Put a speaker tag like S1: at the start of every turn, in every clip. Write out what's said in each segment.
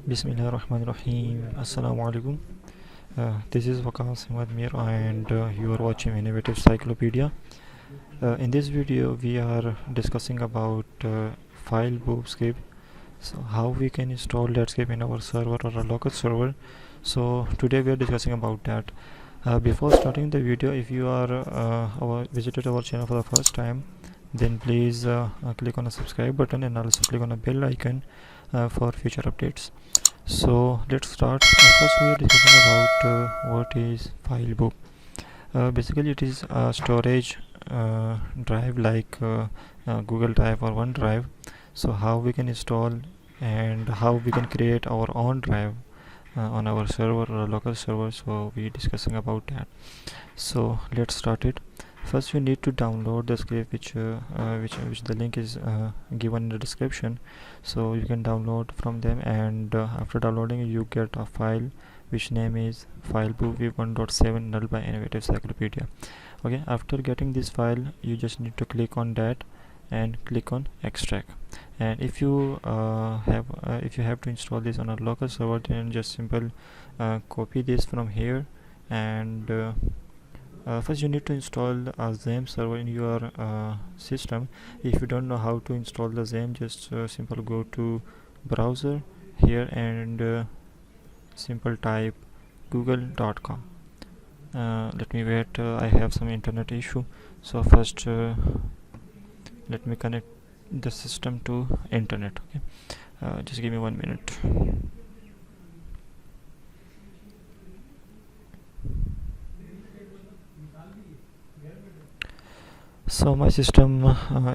S1: Bismillahirrahmanirrahim. Assalamu alaikum. This is Waqas Mir and you are watching Innovative Cyclopedia. In this video, we are discussing about Filebob script. So how we can install that script in our server or a local server. So today we are discussing about that. Before starting the video, if you are visited our channel for the first time, then please click on the subscribe button and also click on the bell icon for future updates. So let's start. First we are discussing about what is Filebook. Basically it is a storage drive like Google Drive or OneDrive. So how we can install and how we can create our own drive on our server or local server. So we discussing about that. So let's start it. First we need to download the script which the link is given in the description. So you can download from them, and after downloading you get a file which name is Filebook v1.7 null by Innovative Cyclopedia. Okay, after getting this file you just need to click on that and click on extract. And if you have to install this on a local server, then just simple copy this from here, and first you need to install a XAMPP server in your system. If you don't know how to install the XAMPP, just simple go to browser here and simple type google.com. Let me wait, I have some internet issue, so first let me connect the system to internet. Okay, just give me 1 minute. So my system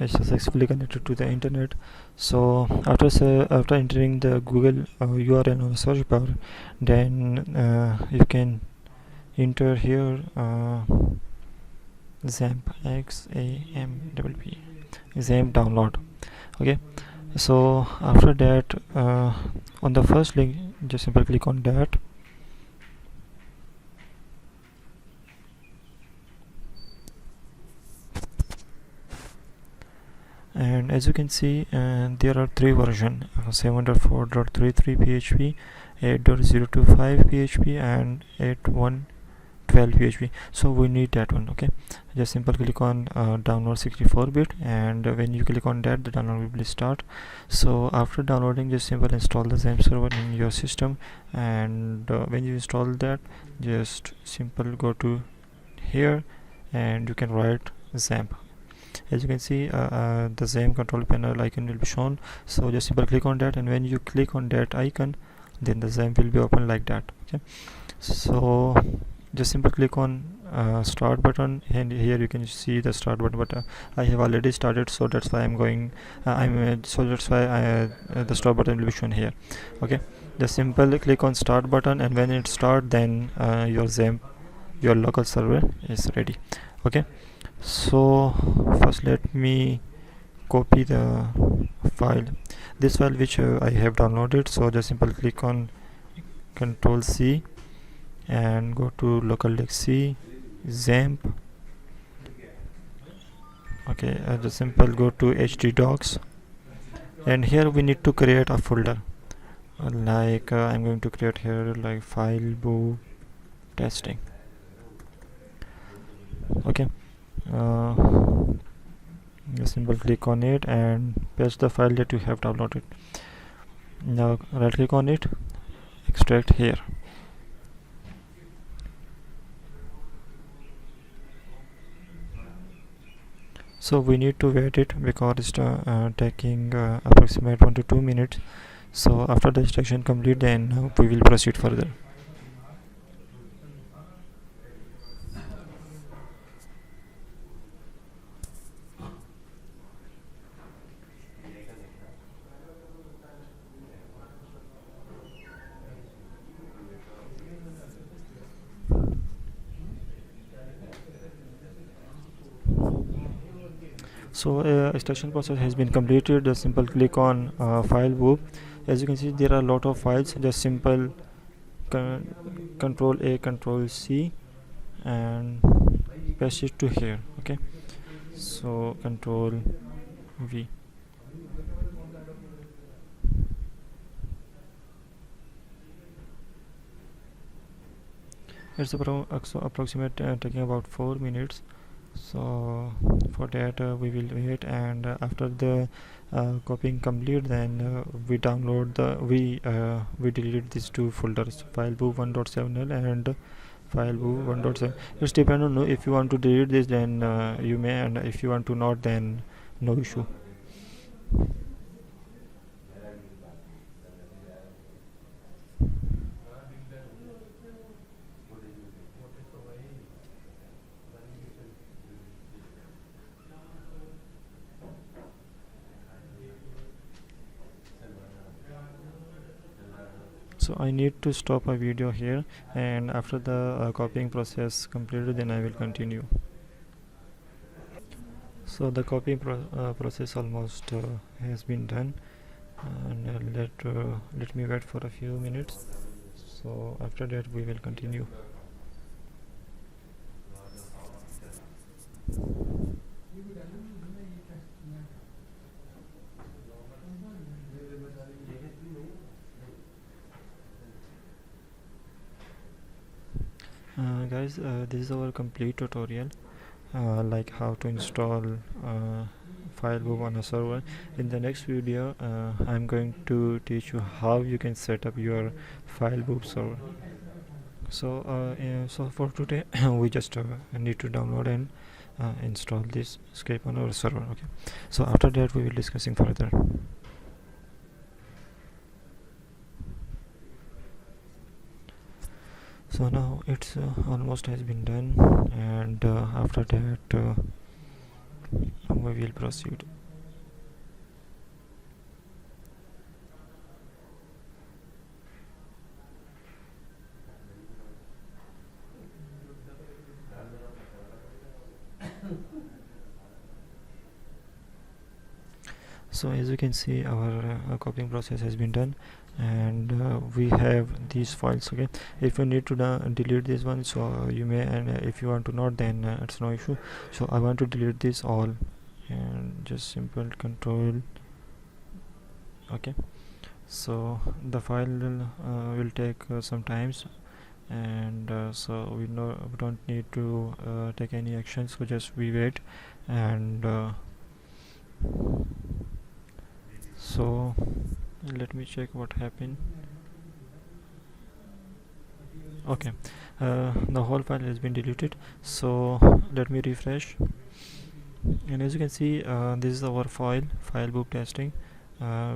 S1: is successfully connected to the internet. So after entering the Google URL on the search bar, then you can enter here XAMPP, XAMPP, XAMPP download. Okay, so after that on the first link just simply click on that. And as you can see, there are three versions: 7.4.33 PHP, 8.025 PHP, and 8.112 PHP. So we need that one. Okay, just simple click on download 64-bit, and when you click on that, the download will start. So after downloading, just simple install the XAMPP server in your system, and when you install that, just simple go to here and you can write XAMPP. As you can see, the same control panel icon will be shown. So just simply click on that, and when you click on that icon, then the XAMPP will be open like that. Okay, so just simply click on start button, and here you can see the start button, but I have already started, so that's why I'm going so that's why the start button will be shown here. Okay, just simply click on start button, and when it start, then your XAMPP, your local server is ready. Okay, so first let me copy the file, this file which I have downloaded. So just simply click on Ctrl C and go to local disk C XAMPP. Okay, just simple go to htdocs, and here we need to create a folder like I'm going to create here like Filebook testing. Okay, just simple click on it and paste the file that you have downloaded. Now right click on it, extract here. So we need to wait it because it's taking approximate 1 to 2 minutes. So after the extraction complete, then we will proceed further. So extraction process has been completed. Just simple click on Filebook. As you can see, there are a lot of files. Just simple Control A, Control C, and paste it to here. Okay, so Control V. It's approximate taking about 4 minutes. So for that we will wait, and after the copying complete, then we download the we delete these two folders, filebook 1.7l and filebook 1.7. It's depend on if you want to delete this, then you may, and if you want to not, then no issue. So I need to stop a video here, and after the copying process completed, then I will continue. So the copying process almost has been done, and let me wait for a few minutes. So after that we will continue. Guys, this is our complete tutorial, like how to install Filebook on a server. In the next video I'm going to teach you how you can set up your Filebook server. So for today we just need to download and install this script on our server. Okay, so after that we will discussing further. So now it's almost has been done, and after that we will proceed. So as you can see, our copying process has been done, and we have these files. Okay, if you need to delete this one, so you may, and if you want to not, then it's no issue. So I want to delete this all, and just simple control. Okay, so the file will take some times, and so we don't need to take any action, so just we wait, and so let me check what happened. Okay, the whole file has been deleted, so let me refresh, and as you can see, this is our filebook testing.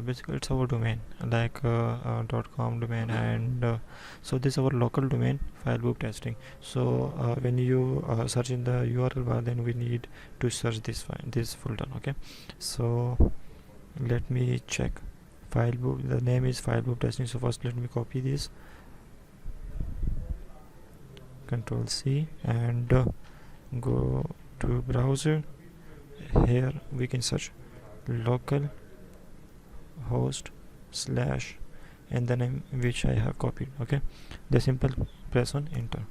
S1: Basically it's our domain, like .com domain, and so this is our local domain, filebook testing. So when you search in the URL bar, then we need to search this file, this folder. Okay, so let me check. Filebook, the name is filebook testing. So first let me copy this, control C, and go to browser. Here we can search local host slash and the name which I have copied. Okay, the simple press on enter.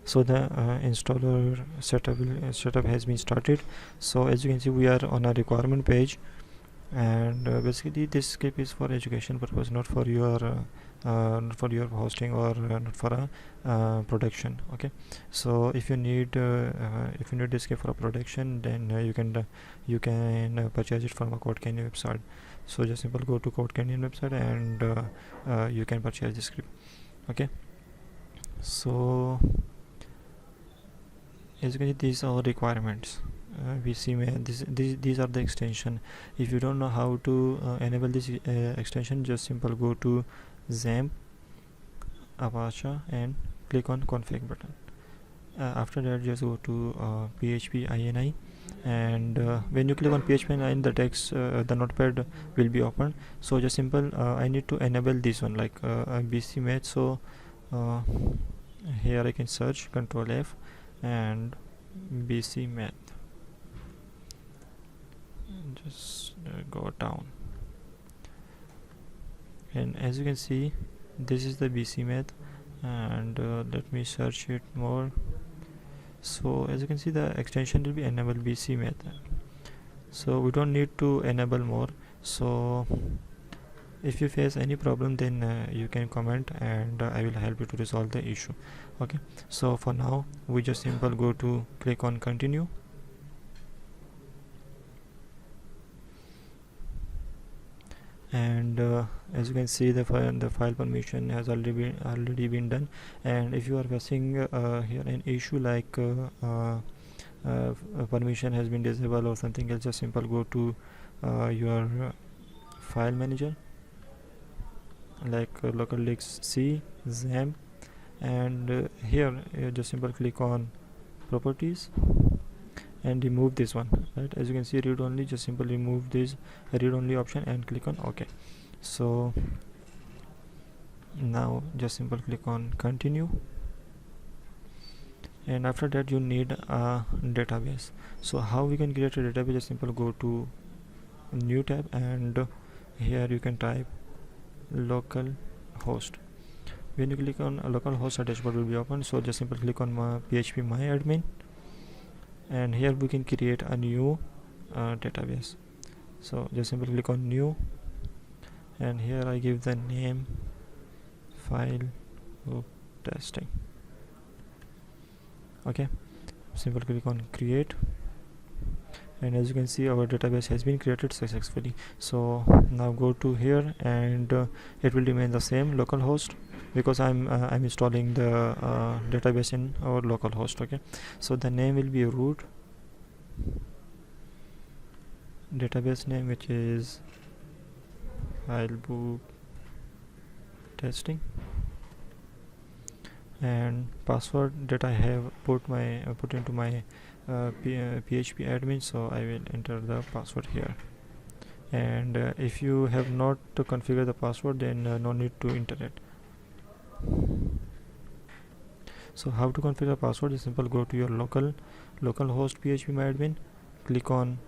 S1: So the installer setup has been started. So as you can see, we are on a requirement page, and basically this script is for education purpose, not for your hosting, or not for a production. Okay, so if you need this script for a production, then you can purchase it from a Code Canyon website. So just simple go to Code Canyon website, and you can purchase this script. Okay, so as you can see, these are requirements. We see these are the extension. If you don't know how to enable this extension, just simple go to XAMPP Apache and click on config button. After that, just go to PHP ini, and when you click on PHP ini, the text the notepad will be open. So just simple I need to enable this one, like BC Math. So here I can search, control F, and BC Math, just go down, and as you can see, this is the BC Math, and let me search it more. So as you can see, the extension will be enable BC method, so we don't need to enable more. So if you face any problem, then you can comment, and I will help you to resolve the issue. Okay, so for now we just simple go to click on continue, and as you can see, the file permission has already been done. And if you are facing here an issue like permission has been disabled or something else, just simple go to your file manager, like local disk C, XAMPP, and here just simple click on properties and remove this one, right? As you can see, read only, just simply remove this read only option and click on OK. So now just simple click on continue, and after that you need a database. So how we can create a database? Just simple go to new tab, and here you can type local host. When you click on a local host, a dashboard will be open. So just simply click on my PHP my admin, and here we can create a new database. So just simply click on new, and here I give the name Filebook testing. Okay, simple click on create, and as you can see, our database has been created successfully. So now go to here, and it will remain the same local host, because I'm installing the database in our local host. Okay, so the name will be root, database name which is Filebook testing, and password that I have put into my PHP admin, so I will enter the password here. And if you have not to configure the password, then no need to enter it. So how to configure password is simple. Go to your local host PHP my admin, click on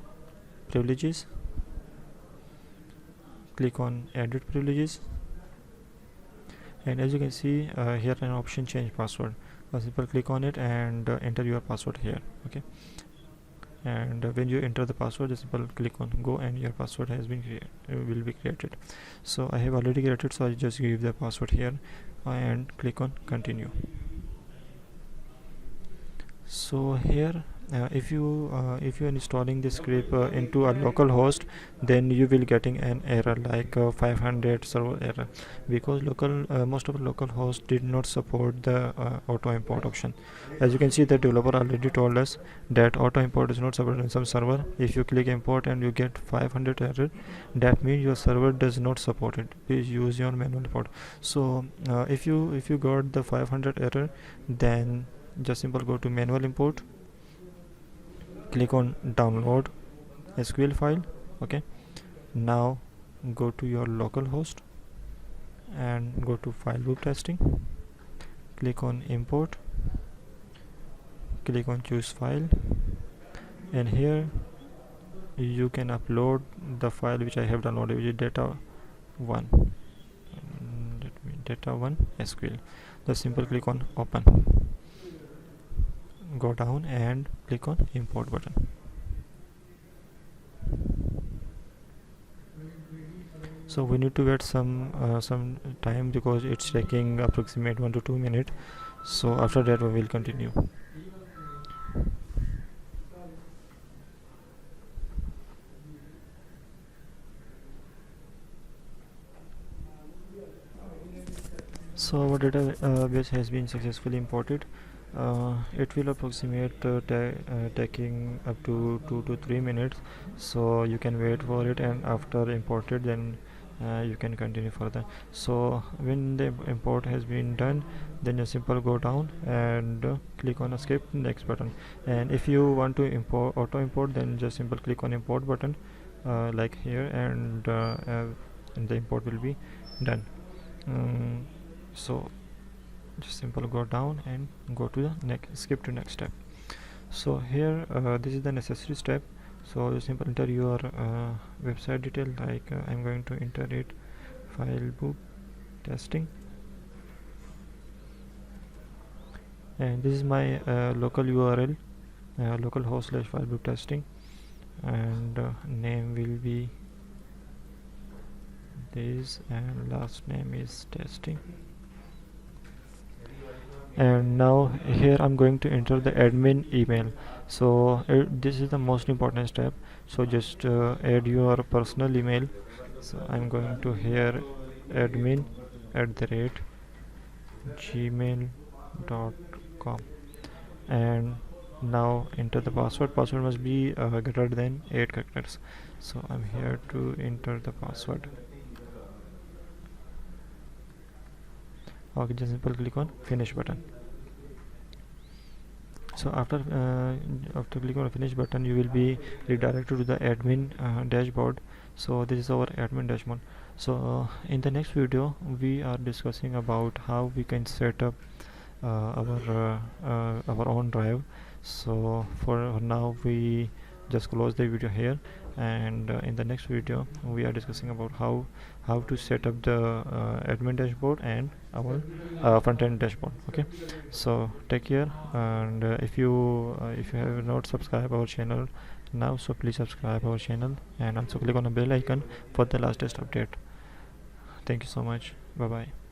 S1: privileges, click on edit privileges, and as you can see here an option change password. Simple click on it and enter your password here. Okay, and when you enter the password, just simple click on go, and your password has been will be created. So I have already created, so I just give the password here and click on continue. So here if you are installing this script into a local host, then you will getting an error like 500 server error, because most of the local hosts did not support the auto import option. As you can see, the developer already told us that auto import is not supported in some server. If you click import and you get 500 error, that means your server does not support it. Please use your manual import. So if you got the 500 error, then just simple go to manual import, click on download SQL file. Okay, now go to your local host and go to Filebook testing, click on import, click on choose file, and here you can upload the file which I have downloaded, which is data1 SQL. Just simple click on open, go down and click on import button. So we need to wait some time, because it's taking approximate 1 to 2 minutes. So after that we will continue. So our database has been successfully imported. It will approximate taking up to 2 to 3 minutes, so you can wait for it, and after imported, then you can continue further. So when the import has been done, then you simply go down and click on a skip next button. And if you want to auto import, then just simply click on import button like here, and the import will be done. So just simply go down and go to the skip to next step. So here this is the necessary step. So you simply enter your website detail, like I'm going to enter it Filebook testing, and this is my local URL, localhost slash filebook testing, and name will be this, and last name is testing. And now here I'm going to enter the admin email. So this is the most important step, so just add your personal email. So I'm going to here admin @gmail.com, and now enter the password must be greater than 8 characters. So I'm here to enter the password. Okay, just simply click on finish button. So after clicking on the finish button, you will be redirected to the admin dashboard. So this is our admin dashboard. So in the next video we are discussing about how we can set up our own drive. So for now we just close the video here, and in the next video we are discussing about how to set up the admin dashboard and our front-end dashboard. Okay, so take care, and if you have not subscribed our channel now, so please subscribe our channel and also click on the bell icon for the latest update. Thank you so much. Bye bye.